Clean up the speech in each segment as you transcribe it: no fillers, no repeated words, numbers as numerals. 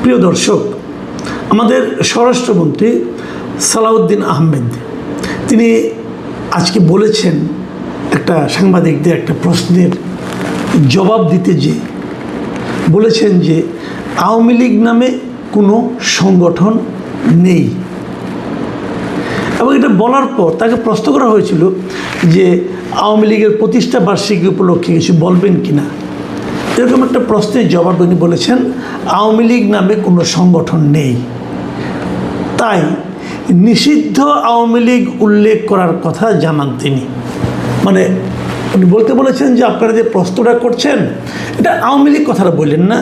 প্রিয় দর্শক, আমাদের স্বরাষ্ট্রমন্ত্রী সালাউদ্দিন আহমেদ তিনি আজকে বলেছেন একটা সাংবাদিকদের একটা প্রশ্নের জবাব দিতে যে বলেছেন যে আওয়ামী লীগ নামে কোনো সংগঠন নেই। এবং এটা বলার পর তাকে প্রশ্ন করা হয়েছিল যে আওয়ামী লীগের প্রতিষ্ঠা বার্ষিকী উপলক্ষে কিছু বলবেন কি না। এরকম একটা প্রশ্নের জবাব উনি বলেছেন আওয়ামী লীগ নামে কোনো সংগঠন নেই, তাই নিষিদ্ধ আওয়ামী লীগ উল্লেখ করার কথা জানান তিনি। মানে উনি বলতে বলেছেন যে আপনারা যে প্রশ্নটা করছেন এটা আওয়ামী লীগ কথাটা বললেন না,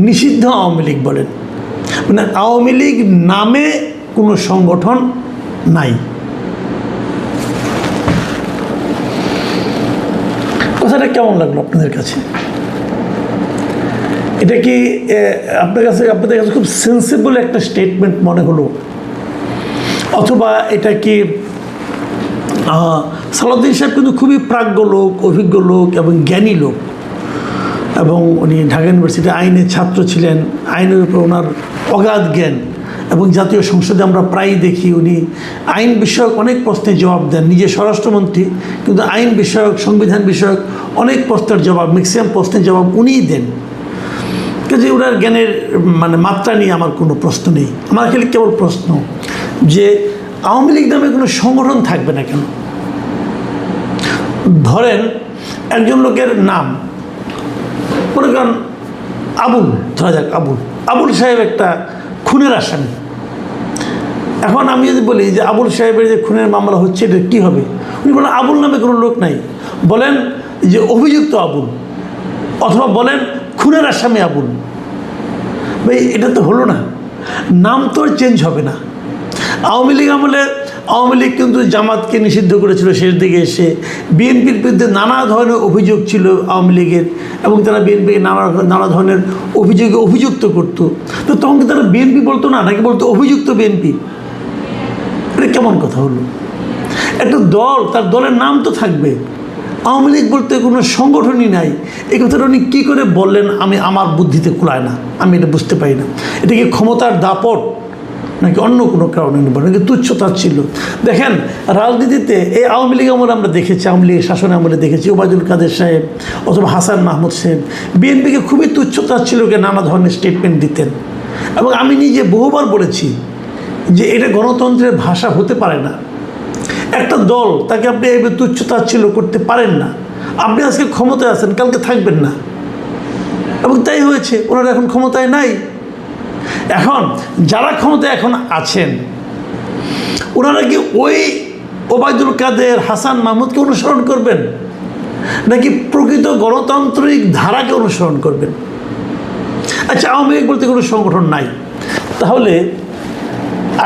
নিষিদ্ধ আওয়ামী লীগ বলেন। মানে আওয়ামী লীগ নামে কোনো সংগঠন নাই। কথাটা কেমন লাগলো আপনাদের কাছে? এটা কি আপনাদের কাছে খুব সেন্সিবল একটা স্টেটমেন্ট মনে হলো, অথবা এটা কি সালাউদ্দিন সাহেব কিন্তু খুবই প্রাজ্ঞ লোক, অভিজ্ঞ লোক এবং জ্ঞানী লোক, এবং উনি ঢাকা ইউনিভার্সিটি আইনের ছাত্র ছিলেন, আইনের উপর ওনার অগাধ জ্ঞান, এবং জাতীয় সংসদে আমরা প্রায়ই দেখি উনি আইন বিষয়ক অনেক প্রশ্নের জবাব দেন। নিজে স্বরাষ্ট্রমন্ত্রী কিন্তু আইন বিষয়ক, সংবিধান বিষয়ক অনেক প্রশ্নের জবাব, ম্যাক্সিমাম প্রশ্নের জবাব উনিই দেন। কাজে ওনার জ্ঞানের মাত্রা নিয়ে আমার কোনো প্রশ্ন নেই। আমার খালি কেবল প্রশ্ন যে আওয়ামী লীগ নামে কোনো সংগঠন থাকবে না কেন? ধরেন একজন লোকের নাম, মনে করেন আবুল, ধরা যাক আবুল সাহেব একটা খুনের আসামি। এখন আমি যদি বলি যে আবুল সাহেবের যে খুনের মামলা হচ্ছে এটা কী হবে, উনি বলেন আবুল নামে কোনো লোক নাই, বলেন যে অভিযুক্ত আবুল, অথবা বলেন খুনের আসামি আবুল। ভাই এটা তো হলো না, নাম তো চেঞ্জ হবে না। আওয়ামী লীগ কিন্তু জামাতকে নিষিদ্ধ করেছিল শেষ দিকে এসে, বিএনপির বিরুদ্ধে নানা ধরনের অভিযোগ ছিল আওয়ামী লীগের, এবং তারা বিএনপিকে নানা ধরনের অভিযোগে অভিযুক্ত করতো। তো তখন কি তারা বিএনপি বলতো না, নাকি বলতো অভিযুক্ত বিএনপি? এটা কেমন কথা হলো? একটা দল, তার দলের নাম তো থাকবে। আওয়ামী লীগ বলতে কোনো সংগঠনই নাই, এই কথাটা উনি কী করে বললেন আমার বুদ্ধিতে কুলায় না, আমি এটা বুঝতে পারি না। এটা কি ক্ষমতার দাপট নাকি অন্য কোনো কারণে নাকি তুচ্ছতা ছিল? দেখেন রাজনীতিতে এই আওয়ামী লীগ আমলে আমরা দেখেছি, আওয়ামী লীগের শাসন আমলে দেখেছি ওবায়দুল কাদের সাহেব অথবা হাসান মাহমুদ সাহেব বিএনপিকে খুবই তুচ্ছতা ছিল, নানা ধরনের স্টেটমেন্ট দিতেন। এবং আমি নিজে বহুবার বলেছি যে এটা গণতন্ত্রের ভাষা হতে পারে না। একটা দল তাকে আপনি এইভাবে তুচ্ছতাচ্ছিল্য করতে পারেন না। আপনি আজকে ক্ষমতায় আছেন, কালকে থাকবেন না, এবং তাই হয়েছে। ওনারা এখন ক্ষমতায় নাই। এখন যারা ক্ষমতায় এখন আছেন ওনারা কি ওই ওবায়দুল কাদের, হাসান মাহমুদকে অনুসরণ করবেন, নাকি প্রকৃত গণতান্ত্রিক ধারাকে অনুসরণ করবেন? আচ্ছা, আওয়ামী লীগ বলতে কোনো সংগঠন নাই, তাহলে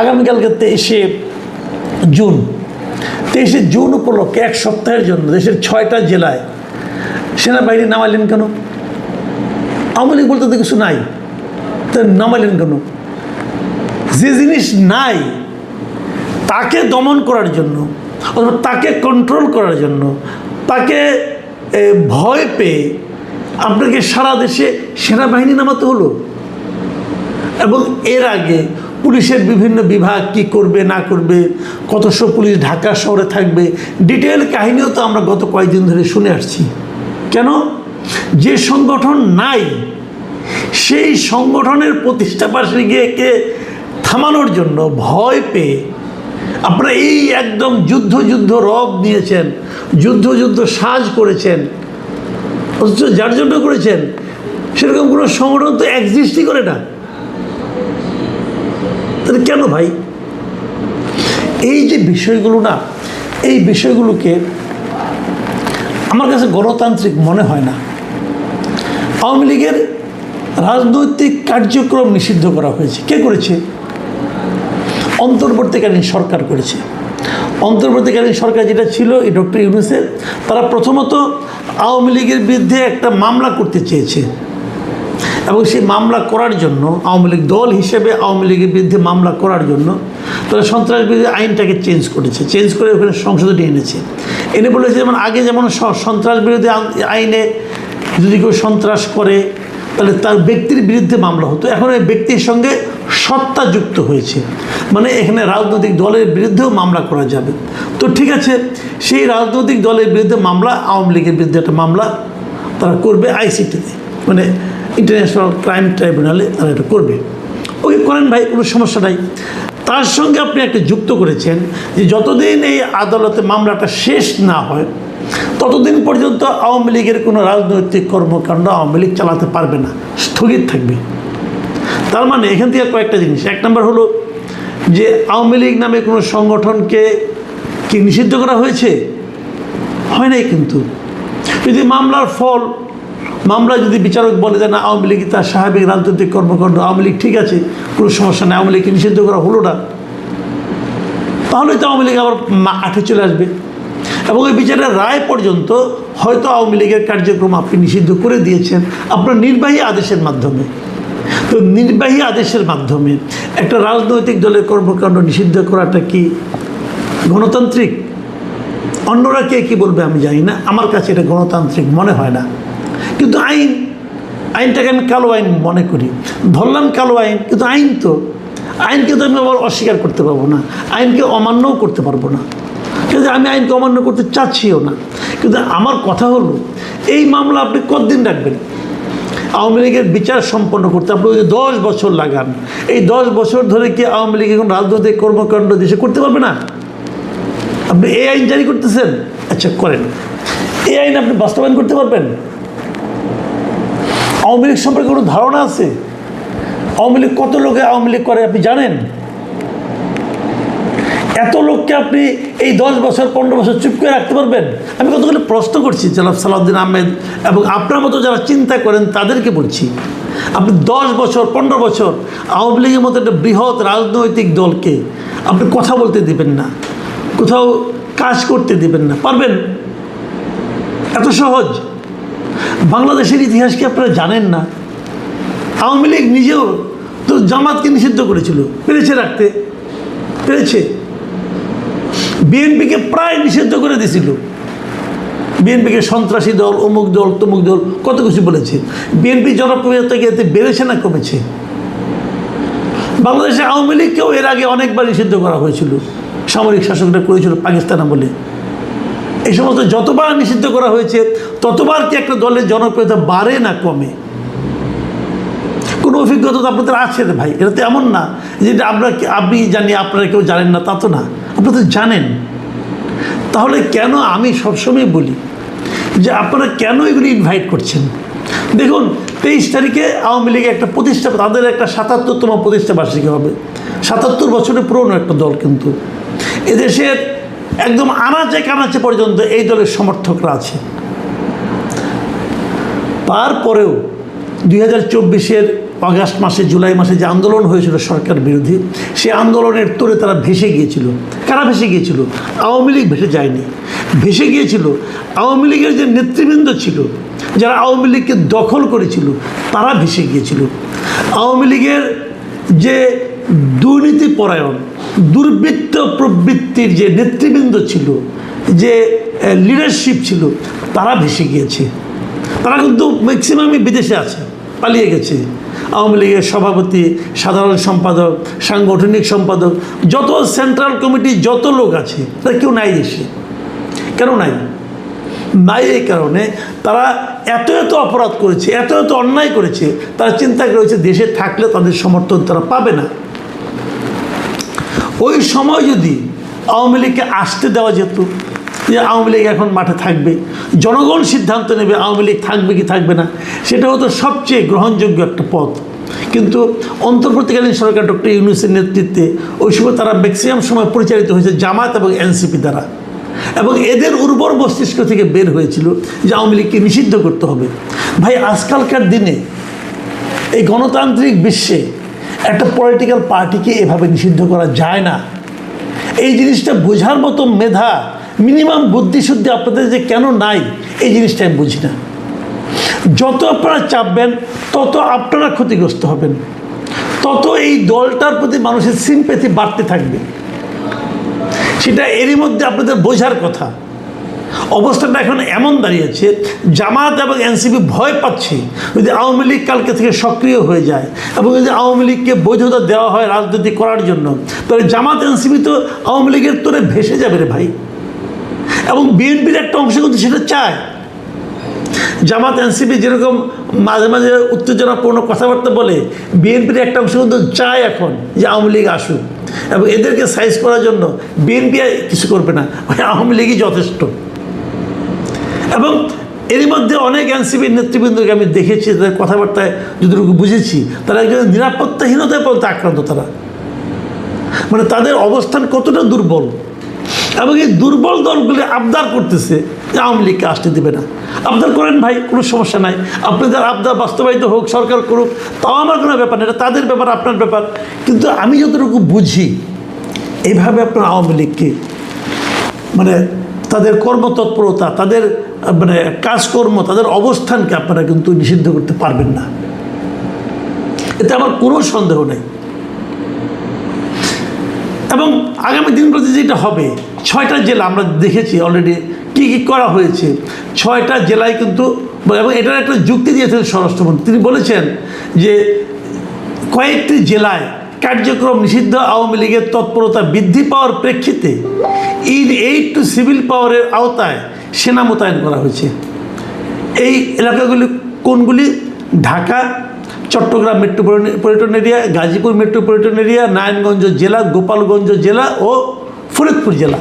আগামীকালকে 23শে জুন উপলক্ষে এক সপ্তাহের জন্য দেশের 6টা জেলায় সেনাবাহিনী নামাইলেন কেন? আওয়ামী লীগ বলতে তো কিছু নাই, তা নামাইলেন কেন? যে জিনিস নাই তাকে দমন করার জন্য, অথবা তাকে কন্ট্রোল করার জন্য, তাকে ভয় পেয়ে আপনাকে সারা দেশে সেনাবাহিনী নামাতে হলো। এবং এর আগে পুলিশের বিভিন্ন বিভাগ কি করবে না করবে, কতশো পুলিশ ঢাকা শহরে থাকবে, ডিটেল কাহিনীও তো আমরা গত কয়েকদিন ধরে শুনে আসছি। কেন? যে সংগঠন নাই সেই সংগঠনের প্রতিষ্ঠা বার্ষিকীকে থামানোর জন্য ভয় পেয়ে আপনারা এই একদম যুদ্ধ রব নিয়েছেন, যুদ্ধ সাজ করেছেন, অথচ যার জন্য করেছেন সেরকম কোনো সংগঠন তো এক্সিস্টই করে না। তাহলে কেন ভাই? এই যে বিষয়গুলো না, এই বিষয়গুলোকে আমার কাছে গণতান্ত্রিক মনে হয় না। আওয়ামী লীগের রাজনৈতিক কার্যক্রম নিষিদ্ধ করা হয়েছে। কে করেছে? অন্তর্বর্তীকালীন সরকার করেছে। অন্তর্বর্তীকালীন সরকার যেটা ছিল এই ডক্টর ইউনূসের, তারা প্রথমত আওয়ামী লীগের বিরুদ্ধে একটা মামলা করতে চেয়েছে, এবং সেই মামলা করার জন্য আওয়ামী লীগ দল হিসেবে আওয়ামী লীগের বিরুদ্ধে মামলা করার জন্য তারা সন্ত্রাস বিরোধী আইনটাকে চেঞ্জ করে ওখানে সংশোধনী এনে বলেছে যেমন আগে যেমন সন্ত্রাস বিরোধী আইনে যদি কেউ সন্ত্রাস করে তাহলে তার ব্যক্তির বিরুদ্ধে মামলা হতো। এখন এই ব্যক্তির সঙ্গে সত্তা যুক্ত হয়েছে, মানে এখানে রাজনৈতিক দলের বিরুদ্ধেও মামলা করা যাবে। তো ঠিক আছে, সেই রাজনৈতিক দলের বিরুদ্ধে মামলা, আওয়ামী লীগের বিরুদ্ধে একটা মামলা তারা করবে আইসিটিতে, মানে ইন্টারন্যাশনাল ক্রাইম ট্রাইব্যুনালে তারা এটা করবে। ওকে করেন ভাই, কোনো সমস্যা নাই। তার সঙ্গে আপনি একটা যুক্ত করেছেন যে যতদিন এই আদালতে মামলাটা শেষ না হয় ততদিন পর্যন্ত আওয়ামী লীগের কোনো রাজনৈতিক কর্মকাণ্ড আওয়ামী লীগ চালাতে পারবে না, স্থগিত থাকবে। তার মানে এখান থেকে কয়েকটা জিনিস। এক নম্বর হলো যে আওয়ামী লীগ নামে কোনো সংগঠনকে কি নিষিদ্ধ করা হয়েছে? হয় নাই। কিন্তু যদি মামলার ফল, মামলা যদি বিচারক বলে যে না আওয়ামী লীগ তার স্বাভাবিক রাজনৈতিক কর্মকাণ্ড, আওয়ামী লীগ ঠিক আছে, কোনো সমস্যা নেই, আওয়ামী লীগকে নিষিদ্ধ করা হলো না, তাহলেই তো আওয়ামী লীগ আবার আঠে চলে আসবে। এবং এই বিচারের রায় পর্যন্ত হয়তো আওয়ামী লীগের কার্যক্রম আপনি নিষিদ্ধ করে দিয়েছেন আপনার নির্বাহী আদেশের মাধ্যমে। তো নির্বাহী আদেশের মাধ্যমে একটা রাজনৈতিক দলের কর্মকাণ্ড নিষিদ্ধ করাটা কি গণতান্ত্রিক? অন্যরা কে কী বলবে আমি জানি না, আমার কাছে এটা গণতান্ত্রিক মনে হয় না। কিন্তু আইনটাকে আমি কালো আইন মনে করি। ধরলাম কালো আইন, কিন্তু আইন তো, আইনকে তো আমি আবার অস্বীকার করতে পারবো না, আইনকে অমান্যও করতে পারবো না, কিন্তু আমি আইনকে অমান্য করতে চাচ্ছিও না। কিন্তু আমার কথা হলো এই মামলা আপনি কতদিন রাখবেন? আওয়ামী লীগের বিচার সম্পন্ন করতে আপনি যদি 10 বছর লাগান, এই 10 বছর ধরে কি আওয়ামী লীগ এখন রাজনৈতিক কর্মকাণ্ড দেশে করতে পারবে না? আপনি এই আইন জারি করতেছেন, আচ্ছা করেন, এই আইন আপনি বাস্তবায়ন করতে পারবেন? আওয়ামী লীগ সম্পর্কে কোনো ধারণা আছে? আওয়ামী লীগ কত লোকে আওয়ামী লীগ করে আপনি জানেন? এত লোককে আপনি এই 10 বছর 15 বছর চুপ করে রাখতে পারবেন? আমি কতগুলো প্রশ্ন করছি জনাব সালাউদ্দিন আহমেদ এবং আপনার মতো যারা চিন্তা করেন তাদেরকে বলছি। আপনি 10 বছর 15 বছর আওয়ামী লীগের মতো একটা বৃহৎ রাজনৈতিক দলকে আপনি কথা বলতে দিবেন না, কোথাও কাজ করতে দিবেন না, পারবেন? এত সহজ? বাংলাদেশের ইতিহাস কি আপনারা জানেন না? আওয়ামী লীগ নিজেও তো জামাতকে নিষিদ্ধ করেছিল, পেরেছে রাখতে? পেরেছে? বিএনপিকে প্রায় নিষিদ্ধ করে দিয়েছিল, বিএনপিকে সন্ত্রাসী দল, অমুক দল, তমুক দল, কত কিছু বলেছে। বিএনপি জনপ্রিয়তা কি এতে বেড়েছে না কমেছে? বাংলাদেশে আওয়ামী লীগকেও এর আগে অনেকবার নিষিদ্ধ করা হয়েছিল, সামরিক শাসকরা করেছিল পাকিস্তান আমলে। এই সমস্ত যতবার নিষিদ্ধ করা হয়েছে ততবার কি একটা দলের জনপ্রিয়তা বাড়ে না কমে? কোনো অভিজ্ঞতা তো আপনাদের আছে রে ভাই, এটা তো এমন না যেটা আপনি জানি আপনারা কেউ জানেন না, তা তো না, আপনারা তো জানেন। তাহলে কেন আমি সবসময় বলি যে আপনারা কেন এগুলি ইনভাইট করছেন? দেখুন 23 তারিখে আওয়ামী লীগ একটা প্রতিষ্ঠা, তাদের একটা 77তম প্রতিষ্ঠা বার্ষিকী হবে। 77 বছরের পুরনো একটা দল, কিন্তু এদেশের একদম আনাচে কানাচে পর্যন্ত এই দলের সমর্থকরা আছে। তারপরেও 2024-এর আগস্ট মাসে, জুলাই মাসে যে আন্দোলন হয়েছিল সরকার বিরোধী, সেই আন্দোলনের তোরে তারা ভেসে গিয়েছিল। কারা ভেসে গিয়েছিল? আওয়ামী লীগ ভেসে যায়নি, ভেসে গিয়েছিল আওয়ামী লীগের যে নেতৃবৃন্দ ছিল, যারা আওয়ামী লীগকে দখল করেছিল, তারা ভেসে গিয়েছিল। আওয়ামী লীগের যে দুর্নীতিপরায়ণ, দুর্বৃত্ত প্রবৃত্তির যে নেতৃবৃন্দ ছিল, যে লিডারশিপ ছিল, তারা ভেসে গিয়েছে। তারা কিন্তু ম্যাক্সিমামই বিদেশে আছে, পালিয়ে গেছে। আওয়ামী লীগের সভাপতি, সাধারণ সম্পাদক, সাংগঠনিক সম্পাদক, যত সেন্ট্রাল কমিটি যত লোক আছে, তারা কেউ নাই দেশে। কেন নাই? এই কারণে তারা এত এত অপরাধ করেছে, এত এত অন্যায় করেছে, তারা চিন্তা করেছে দেশে থাকলে তাদের সমর্থন তারা পাবে না। ওই সময় যদি আওয়ামী লীগকে আসতে দেওয়া যেত, যে আওয়ামী লীগ এখন মাঠে থাকবে, জনগণ সিদ্ধান্ত নেবে আওয়ামী লীগ থাকবে কি থাকবে না, সেটা হতো সবচেয়ে গ্রহণযোগ্য একটা পথ। কিন্তু অন্তর্বর্তীকালীন সরকার ডক্টর ইউনূসের নেতৃত্বে ওই সময় তারা ম্যাক্সিমাম সময় পরিচালিত হয়েছে জামাত এবং এনসিপি দ্বারা, এবং এদের উর্বর মস্তিষ্ক থেকে বের হয়েছিল যে আওয়ামী লীগকে নিষিদ্ধ করতে হবে। ভাই, আজকালকার দিনে এই গণতান্ত্রিক বিশ্বে একটা পলিটিক্যাল পার্টিকে এভাবে নিষিদ্ধ করা যায় না। এই জিনিসটা বোঝার মতো মেধা, মিনিমাম বুদ্ধিশুদ্ধি আপনাদের যে কেন নাই, এই জিনিসটা আমি বুঝি না। যত আপনারা চাপবেন তত আপনারা ক্ষতিগ্রস্ত হবেন, তত এই দলটার প্রতি মানুষের সিম্প্যাথি বাড়তে থাকবে। সেটা এরই মধ্যে আপনাদের বোঝার কথা। অবস্থাটা এখন এমন দাঁড়িয়েছে, জামাত এবং এনসিপি ভয় পাচ্ছে যদি আওয়ামী লীগ কালকে থেকে সক্রিয় হয়ে যায় এবং যদি আওয়ামী লীগকে বৈধতা দেওয়া হয় রাজনীতি করার জন্য, তাহলে জামাত এনসিপি তো আওয়ামী লীগের তোরে ভেসে যাবে রে ভাই। এবং বিএনপির একটা অংশ কিন্তু সেটা চায়। জামাত এনসিপি যেরকম মাঝে মাঝে উত্তেজনাপূর্ণ কথাবার্তা বলে, বিএনপির একটা অংশ কিন্তু চায় এখন যে আওয়ামী লীগ আসুক, এবং এদেরকে সাইজ করার জন্য বিএনপি কিছু করবে না, আওয়ামী লীগই যথেষ্ট। এবং এরই মধ্যে অনেক এনসিপির নেতৃবৃন্দকে আমি দেখেছি, তাদের কথাবার্তায় যতটুকু বুঝেছি, তারা একজন নিরাপত্তাহীনতায় পর্যন্ত আক্রান্ত। তারা মানে তাদের অবস্থান কতটা দুর্বল, এবং এই দুর্বল দলগুলি আবদার করতেছে যে আওয়ামী লীগকে আসতে দেবে না। আবদার করেন ভাই, কোনো সমস্যা নাই, আপনাদের আবদার বাস্তবায়িত হোক, সরকার করুক, তাও আমার কোনো ব্যাপার না, এটা তাদের ব্যাপার, আপনার ব্যাপার। কিন্তু আমি যতটুকু বুঝি, এইভাবে আপনার আওয়ামী লীগকে মানে তাদের কর্মতৎপরতা, তাদের মানে কাজকর্ম, তাদের অবস্থানকে আপনারা কিন্তু নিষিদ্ধ করতে পারবেন না, এতে আমার কোনো সন্দেহ নেই। এবং আগামী দিনগুলোতে যেটা হবে, 6টা জেলা আমরা দেখেছি অলরেডি কী কী করা হয়েছে। 6টা জেলায় কিন্তু, এবং এটার একটা যুক্তি দিয়েছেন স্বরাষ্ট্রমন্ত্রী, তিনি বলেছেন যে কয়েকটি জেলায় কার্যক্রম নিষিদ্ধ আওয়ামী লীগের তৎপরতা বৃদ্ধি পাওয়ার প্রেক্ষিতে এইড টু সিভিল পাওয়ারের আওতায় সেনা মোতায়েন করা হয়েছে। এই এলাকাগুলি কোনগুলি? Dhaka, Chattogram metropolitan area, Gazipur metropolitan area, Narayanganj জেলা, গোপালগঞ্জ জেলা ও ফরিদপুর জেলা,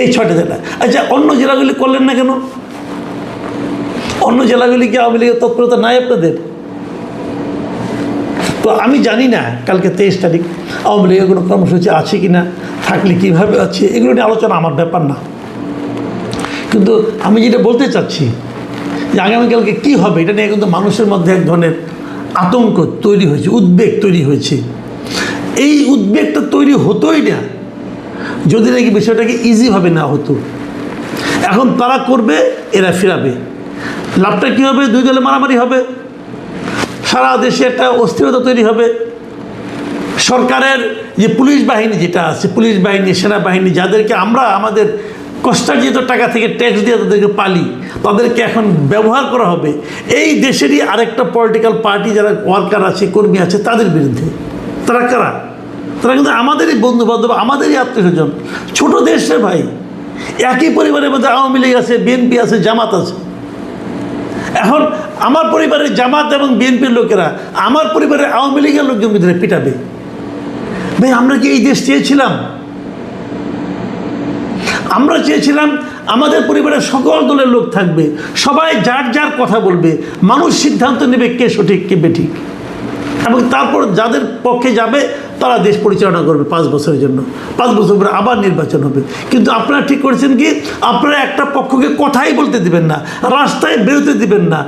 এই 6টা জেলা। আচ্ছা, অন্য জেলাগুলি করলেন না কেন? অন্য জেলাগুলি কি আওয়ামী লীগের তৎপরতা নাই আপনাদের? তো আমি জানি না কালকে 23 তারিখ আওয়ামী লীগের কোনো কর্মসূচি আছে কি না, থাকলে কীভাবে আছে, এগুলো নিয়ে আলোচনা আমার ব্যাপার না। কিন্তু আমি যেটা বলতে চাচ্ছি যে আগামীকালকে কী হবে, এটা নিয়ে কিন্তু মানুষের মধ্যে এক ধরনের আতঙ্ক তৈরি হয়েছে, উদ্বেগ তৈরি হয়েছে। এই উদ্বেগটা তৈরি হতোই না যদি নাকি বিষয়টাকে ইজিভাবে না হতো। এখন তারা করবে, এরা ফেরাবে, লাভটা কী হবে? দুই দলে মারামারি হবে, সারা দেশে একটা অস্থিরতা তৈরি হবে। সরকারের যে পুলিশ বাহিনী যেটা আছে, পুলিশ বাহিনী, সেনাবাহিনী, যাদেরকে আমরা আমাদের কষ্টার্জিত টাকা থেকে ট্যাক্স দিয়ে তাদেরকে পালি, তাদেরকে এখন ব্যবহার করা হবে এই দেশেরই আরেকটা পলিটিক্যাল পার্টি যারা ওয়ার্কার আছে, কর্মী আছে, তাদের বিরুদ্ধে। তারা কারা? তারা কিন্তু আমাদেরই বন্ধুবান্ধব, আমাদেরই আত্মীয়স্বজন, ছোট দেশ রে ভাই। একই পরিবারের মধ্যে আওয়ামী লীগ আছে, বিএনপি আছে, জামাত আছে। এখন আমার পরিবারের জামাত এবং বিএনপির লোকেরা আমার পরিবারের আওয়ামী লীগের লোকজন ভিতরে পিটাবে। ভাই, আমরা কি এই দেশ চেয়েছিলাম? আমরা চেয়েছিলাম আমাদের পরিবারের সকল দলের লোক থাকবে, সবাই যার যার কথা বলবে, মানুষ সিদ্ধান্ত নেবে কে সঠিক কে বেঠিক, এবং তারপর যাদের পক্ষে যাবে তারা দেশ পরিচালনা করবে 5 বছরের জন্য। 5 বছর পরে আবার নির্বাচন হবে। কিন্তু আপনারা ঠিক করেছেন কি, আপনারা একটা পক্ষকে কথাই বলতে দিবেন না, রাস্তায় বেরোতে দিবেন না।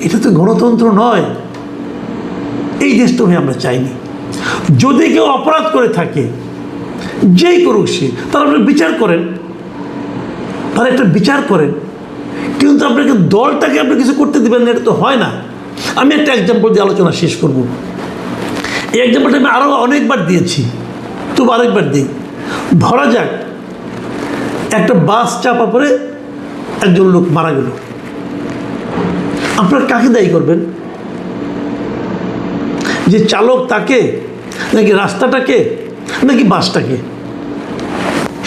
এটা তো গণতন্ত্র নয়, এই দেশটা আমরা চাইনি। যদি কেউ অপরাধ করে থাকে, যেই করুক সে, তারা আপনি বিচার করেন, তারা একটা বিচার করেন, কিন্তু আপনাকে দলটাকে আপনি কিছু করতে দেবেন না, এটা তো হয় না। আমি একটা এক্সাম্পল দিয়ে আলোচনা শেষ করব। এই এক্সাম্পলটা আমি আরও অনেকবার দিয়েছি, তবু আরেকবার দিই। ধরা যাক একটা বাস চাপা পড়ে একজন লোক মারা গেল, আপনারা কাকে দায়ী করবেন? যে চালক তাকে, নাকি রাস্তাটাকে, নাকি বাসটাকে?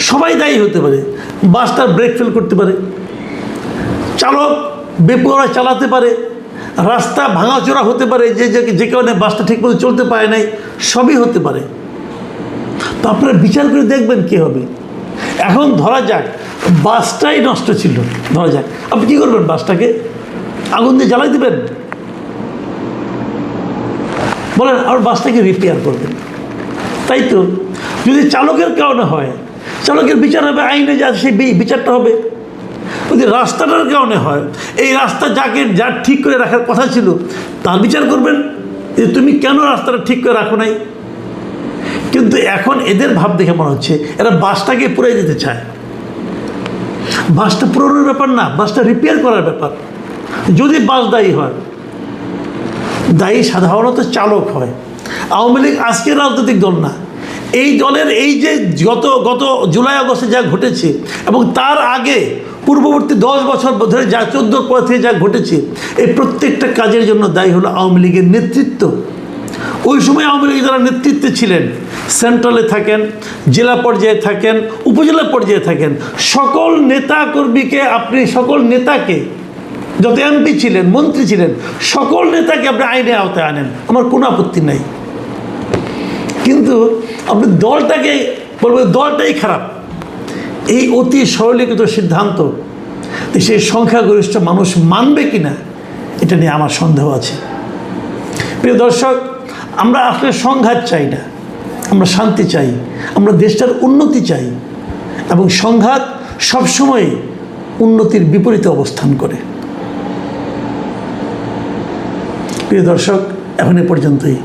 সবাই দায়ী হতে পারে। বাসটা ব্রেক ফেল করতে পারে, চালক বেপরোয়া চালাতে পারে, রাস্তা ভাঙাচোরা হতে পারে, যে কারণে বাসটা ঠিকমতো চলতে পারে নাই, সবই হতে পারে। তো আপনারা বিচার করে দেখবেন কী হবে। এখন ধরা যাক বাসটাই নষ্ট ছিল, ধরা যাক, আপনি কী করবেন? বাসটাকে আগুন দিয়ে জ্বালাই দেবেন? বলেন, আর বাসটাকে রিপেয়ার করবেন, তাই তো? যদি চালকের কারণে হয়, চালকের বিচার হবে, আইনে যা সেই বিচারটা হবে। যদি রাস্তাটার কারণে হয়, এই রাস্তা যার ঠিক করে রাখার কথা ছিল তার বিচার করবেন যে তুমি কেন রাস্তাটা ঠিক করে রাখো নাই। কিন্তু এখন এদের ভাব দেখে মনে হচ্ছে এরা বাসটাকে পুরাই দিতে চায়। বাসটা পুরোনোর ব্যাপার না, বাসটা রিপেয়ার করার ব্যাপার। যদি বাস দায়ী হয়, দায়ী সাধারণত চালক হয়। আওয়ামী লীগ আজকের রাজনৈতিক দল না, এই দলের এই যে গত জুলাই আগস্টে যা ঘটেছে এবং তার আগে পূর্ববর্তী 10 বছর ধরে যা 14 পর থেকে যা ঘটেছে, এই প্রত্যেকটা কাজের জন্য দায়ী হলো আওয়ামী লীগের নেতৃত্ব। ওই সময় আওয়ামী লীগ যারা নেতৃত্বে ছিলেন, সেন্ট্রালে থাকেন, জেলা পর্যায়ে থাকেন, উপজেলা পর্যায়ে থাকেন, সকল নেতা কর্মীকে আপনি সকল নেতাকে, যত এমপি ছিলেন, মন্ত্রী ছিলেন, সকল নেতাকে আপনি আইনের আওতায় আনেন, আমার কোনো আপত্তি নাই। কিন্তু আপনি দলটাকে বলবেন দলটাই খারাপ, এই অতি সরলীকৃত সিদ্ধান্ত দেশের সংখ্যাগরিষ্ঠ মানুষ মানবে কিনা এটা নিয়ে আমার সন্দেহ আছে। প্রিয় দর্শক, আমরা আসলে সংঘাত চাই না, আমরা শান্তি চাই, আমরা দেশটার উন্নতি চাই, এবং সংঘাত সবসময় উন্নতির বিপরীতে অবস্থান করে। প্রিয় দর্শক, এখন এ পর্যন্তই।